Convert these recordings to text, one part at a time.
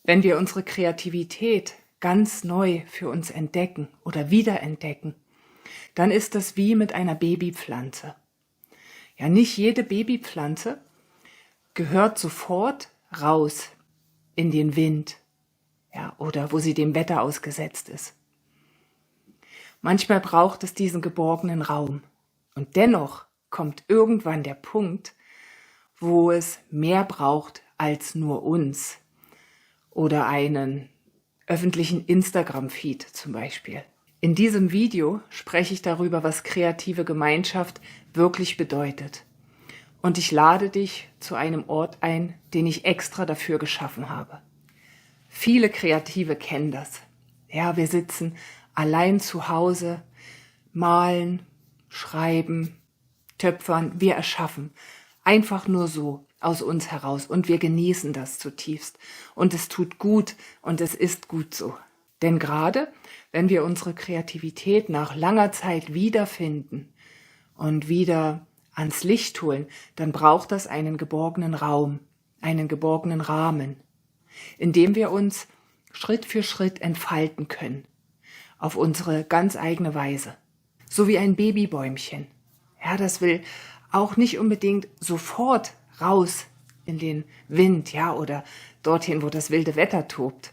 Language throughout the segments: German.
Wenn wir unsere Kreativität ganz neu für uns entdecken oder wiederentdecken, dann ist das wie mit einer Babypflanze. Ja, nicht jede Babypflanze gehört sofort raus in den Wind, ja, oder wo sie dem Wetter ausgesetzt ist. Manchmal braucht es diesen geborgenen Raum. Und dennoch kommt irgendwann der Punkt, wo es mehr braucht als nur uns oder einen öffentlichen Instagram-Feed zum Beispiel. In diesem Video spreche ich darüber, was kreative Gemeinschaft wirklich bedeutet. Und ich lade dich zu einem Ort ein, den ich extra dafür geschaffen habe. Viele Kreative kennen das. Ja, wir sitzen allein zu Hause, malen, schreiben, töpfern, wir erschaffen. Einfach nur so aus uns heraus und wir genießen das zutiefst. Und es tut gut und es ist gut so. Denn gerade wenn wir unsere Kreativität nach langer Zeit wiederfinden und wieder ans Licht holen, dann braucht das einen geborgenen Raum, einen geborgenen Rahmen, in dem wir uns Schritt für Schritt entfalten können, auf unsere ganz eigene Weise. So wie ein Babybäumchen. Ja, das will auch nicht unbedingt sofort raus in den Wind, ja, oder dorthin, wo das wilde Wetter tobt.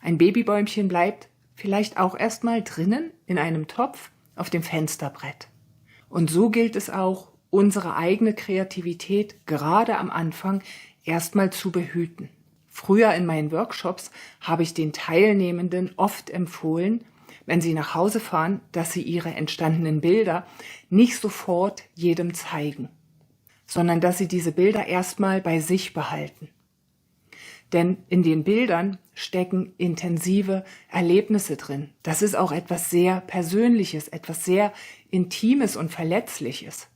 Ein Babybäumchen bleibt vielleicht auch erstmal drinnen in einem Topf auf dem Fensterbrett. Und so gilt es auch, unsere eigene Kreativität gerade am Anfang erstmal zu behüten. Früher in meinen Workshops habe ich den Teilnehmenden oft empfohlen, wenn sie nach Hause fahren, dass sie ihre entstandenen Bilder nicht sofort jedem zeigen, sondern dass sie diese Bilder erstmal bei sich behalten. Denn in den Bildern stecken intensive Erlebnisse drin. Das ist auch etwas sehr Persönliches, etwas sehr Intimes und Verletzliches.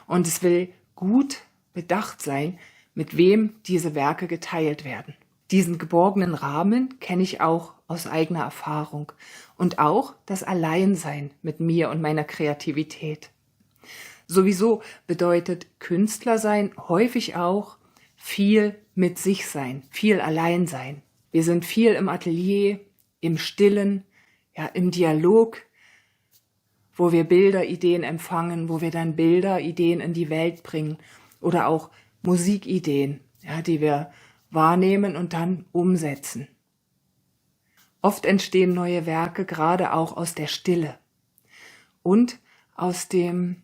Und es will gut bedacht sein, mit wem diese Werke geteilt werden. Diesen geborgenen Rahmen kenne ich auch aus eigener Erfahrung und auch das Alleinsein mit mir und meiner Kreativität. Sowieso bedeutet Künstler sein häufig auch viel mit sich sein, viel allein sein. Wir sind viel im Atelier, im Stillen, ja, im Dialog, wo wir Bilder, Ideen empfangen, wo wir dann Bilder, Ideen in die Welt bringen oder auch Musikideen, ja, die wir wahrnehmen und dann umsetzen. Oft entstehen neue Werke gerade auch aus der Stille und aus dem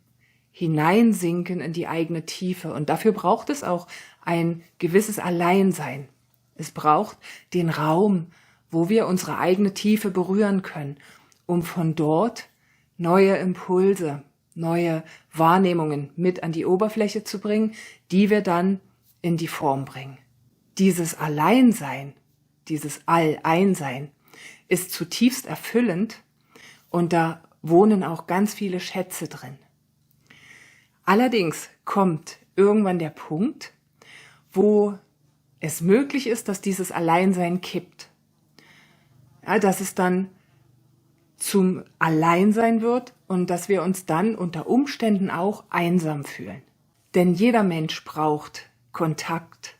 Hineinsinken in die eigene Tiefe. Und dafür braucht es auch ein gewisses Alleinsein. Es braucht den Raum, wo wir unsere eigene Tiefe berühren können, um von dort neue Impulse, neue Wahrnehmungen mit an die Oberfläche zu bringen, die wir dann in die Form bringen. Dieses Alleinsein, dieses All-Einsein ist zutiefst erfüllend und da wohnen auch ganz viele Schätze drin. Allerdings kommt irgendwann der Punkt, wo es möglich ist, dass dieses Alleinsein kippt. Ja, dass es dann zum Alleinsein wird und dass wir uns dann unter Umständen auch einsam fühlen. Denn jeder Mensch braucht Kontakt,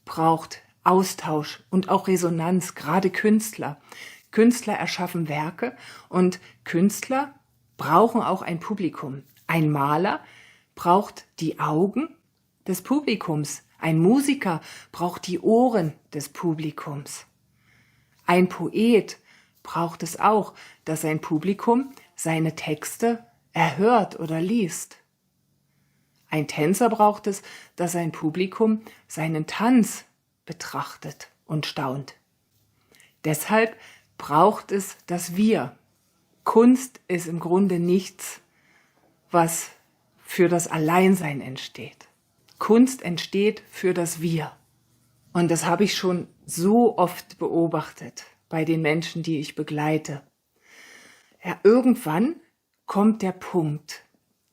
braucht Austausch und auch Resonanz, gerade Künstler. Künstler erschaffen Werke und Künstler brauchen auch ein Publikum. Ein Maler braucht die Augen des Publikums. Ein Musiker braucht die Ohren des Publikums. Ein Poet braucht es auch, dass sein Publikum seine Texte erhört oder liest. Ein Tänzer braucht es, dass sein Publikum seinen Tanz betrachtet und staunt. Deshalb braucht es das Wir. Kunst ist im Grunde nichts, was für das Alleinsein entsteht. Kunst entsteht für das Wir. Und das habe ich schon so oft beobachtet bei den Menschen, die ich begleite. Ja, irgendwann kommt der Punkt,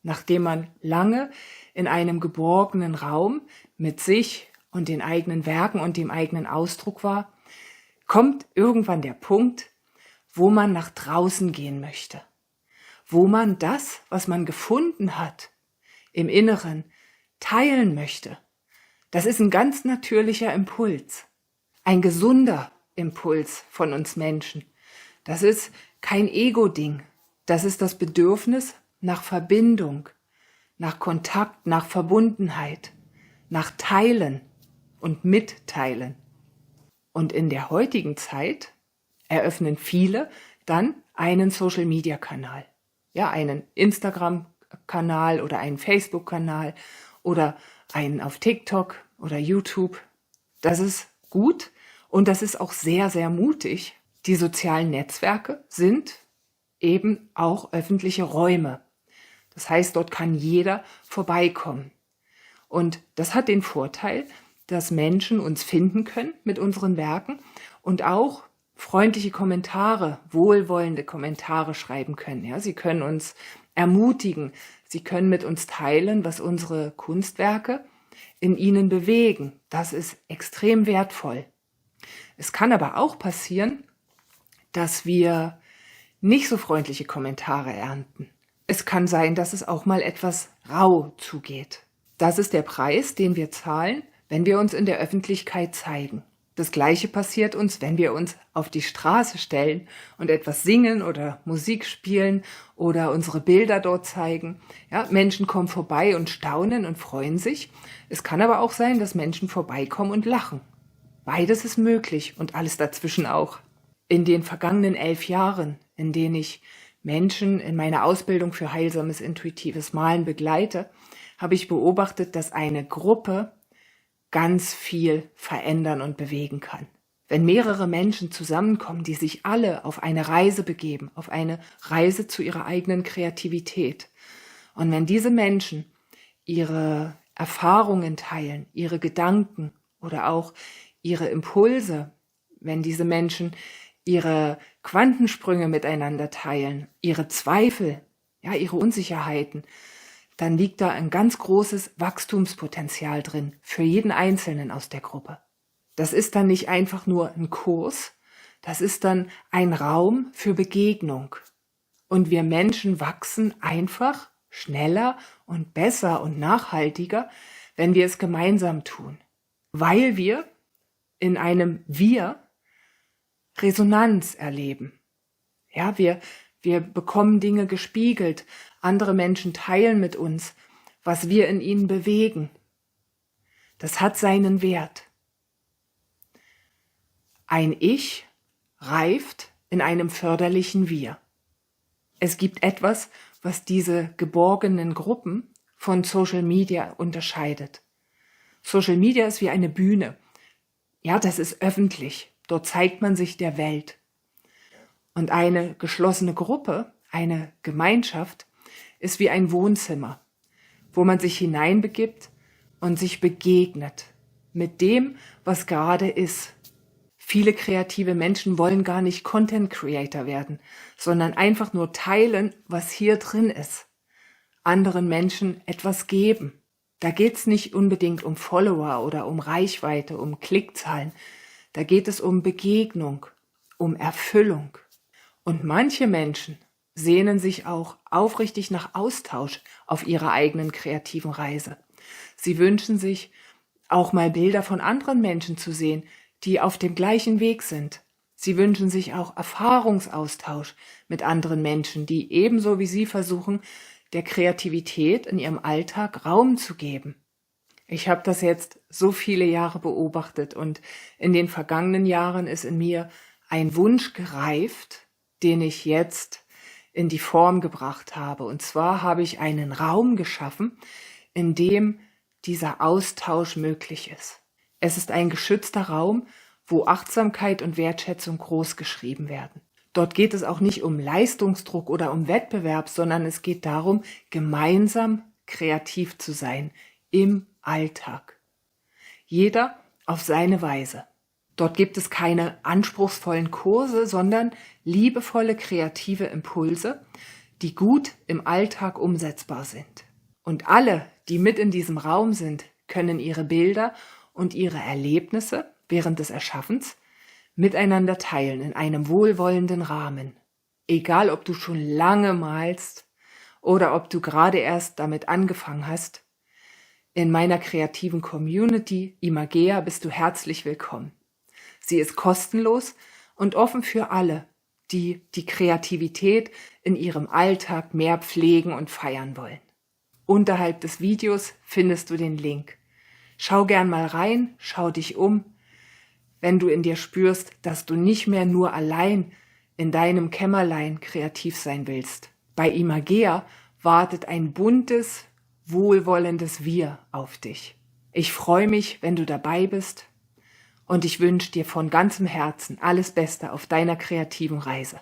nachdem man lange in einem geborgenen Raum mit sich und den eigenen Werken und dem eigenen Ausdruck war, kommt irgendwann der Punkt, wo man nach draußen gehen möchte, wo man das, was man gefunden hat, im Inneren teilen möchte. Das ist ein ganz natürlicher Impuls, ein gesunder Grundimpuls von uns Menschen. Das ist kein Ego-Ding. Das ist das Bedürfnis nach Verbindung, nach Kontakt, nach Verbundenheit, nach Teilen und Mitteilen. Und in der heutigen Zeit eröffnen viele dann einen Social-Media-Kanal. Ja, einen Instagram-Kanal oder einen Facebook-Kanal oder einen auf TikTok oder YouTube. Das ist gut und das ist auch sehr, sehr mutig. Die sozialen Netzwerke sind eben auch öffentliche Räume. Das heißt, dort kann jeder vorbeikommen. Und das hat den Vorteil, dass Menschen uns finden können mit unseren Werken und auch freundliche Kommentare, wohlwollende Kommentare schreiben können. Ja, sie können uns ermutigen, sie können mit uns teilen, was unsere Kunstwerke in ihnen bewegen. Das ist extrem wertvoll. Es kann aber auch passieren, dass wir nicht so freundliche Kommentare ernten. Es kann sein, dass es auch mal etwas rau zugeht. Das ist der Preis, den wir zahlen, wenn wir uns in der Öffentlichkeit zeigen. Das Gleiche passiert uns, wenn wir uns auf die Straße stellen und etwas singen oder Musik spielen oder unsere Bilder dort zeigen. Ja, Menschen kommen vorbei und staunen und freuen sich. Es kann aber auch sein, dass Menschen vorbeikommen und lachen. Beides ist möglich und alles dazwischen auch. In den vergangenen 11 Jahren, in denen ich Menschen in meiner Ausbildung für heilsames, intuitives Malen begleite, habe ich beobachtet, dass eine Gruppe ganz viel verändern und bewegen kann. Wenn mehrere Menschen zusammenkommen, die sich alle auf eine Reise begeben, auf eine Reise zu ihrer eigenen Kreativität. Und wenn diese Menschen ihre Erfahrungen teilen, ihre Gedanken oder auch ihre Impulse, wenn diese Menschen ihre Quantensprünge miteinander teilen, ihre Zweifel, ja, ihre Unsicherheiten, dann liegt da ein ganz großes Wachstumspotenzial drin für jeden Einzelnen aus der Gruppe. Das ist dann nicht einfach nur ein Kurs, das ist dann ein Raum für Begegnung. Und wir Menschen wachsen einfach schneller und besser und nachhaltiger, wenn wir es gemeinsam tun, weil wir in einem Wir Resonanz erleben. Ja, wir bekommen Dinge gespiegelt. Andere Menschen teilen mit uns, was wir in ihnen bewegen. Das hat seinen Wert. Ein Ich reift in einem förderlichen Wir. Es gibt etwas, was diese geborgenen Gruppen von Social Media unterscheidet. Social Media ist wie eine Bühne. Ja, das ist öffentlich. Dort zeigt man sich der Welt. Und eine geschlossene Gruppe, eine Gemeinschaft, ist wie ein Wohnzimmer, wo man sich hineinbegibt und sich begegnet mit dem, was gerade ist. Viele kreative Menschen wollen gar nicht Content Creator werden, sondern einfach nur teilen, was hier drin ist. Anderen Menschen etwas geben. Da geht's nicht unbedingt um Follower oder um Reichweite, um Klickzahlen. Da geht es um Begegnung, um Erfüllung. Und manche Menschen sehnen sich auch aufrichtig nach Austausch auf ihrer eigenen kreativen Reise. Sie wünschen sich, auch mal Bilder von anderen Menschen zu sehen, die auf dem gleichen Weg sind. Sie wünschen sich auch Erfahrungsaustausch mit anderen Menschen, die ebenso wie sie versuchen, der Kreativität in ihrem Alltag Raum zu geben. Ich habe das jetzt so viele Jahre beobachtet und in den vergangenen Jahren ist in mir ein Wunsch gereift, den ich jetzt in die Form gebracht habe. Und zwar habe ich einen Raum geschaffen, in dem dieser Austausch möglich ist. Es ist ein geschützter Raum, wo Achtsamkeit und Wertschätzung groß geschrieben werden. Dort geht es auch nicht um Leistungsdruck oder um Wettbewerb, sondern es geht darum, gemeinsam kreativ zu sein im Alltag. Jeder auf seine Weise. Dort gibt es keine anspruchsvollen Kurse, sondern liebevolle kreative Impulse, die gut im Alltag umsetzbar sind. Und alle, die mit in diesem Raum sind, können ihre Bilder und ihre Erlebnisse während des Erschaffens miteinander teilen in einem wohlwollenden Rahmen. Egal, ob du schon lange malst oder ob du gerade erst damit angefangen hast, in meiner kreativen Community Imagea bist du herzlich willkommen. Sie ist kostenlos und offen für alle, die die Kreativität in ihrem Alltag mehr pflegen und feiern wollen. Unterhalb des Videos findest du den Link. Schau gern mal rein, schau dich um, wenn du in dir spürst, dass du nicht mehr nur allein in deinem Kämmerlein kreativ sein willst. Bei Imagea wartet ein buntes, wohlwollendes Wir auf dich. Ich freue mich, wenn du dabei bist und ich wünsche dir von ganzem Herzen alles Beste auf deiner kreativen Reise.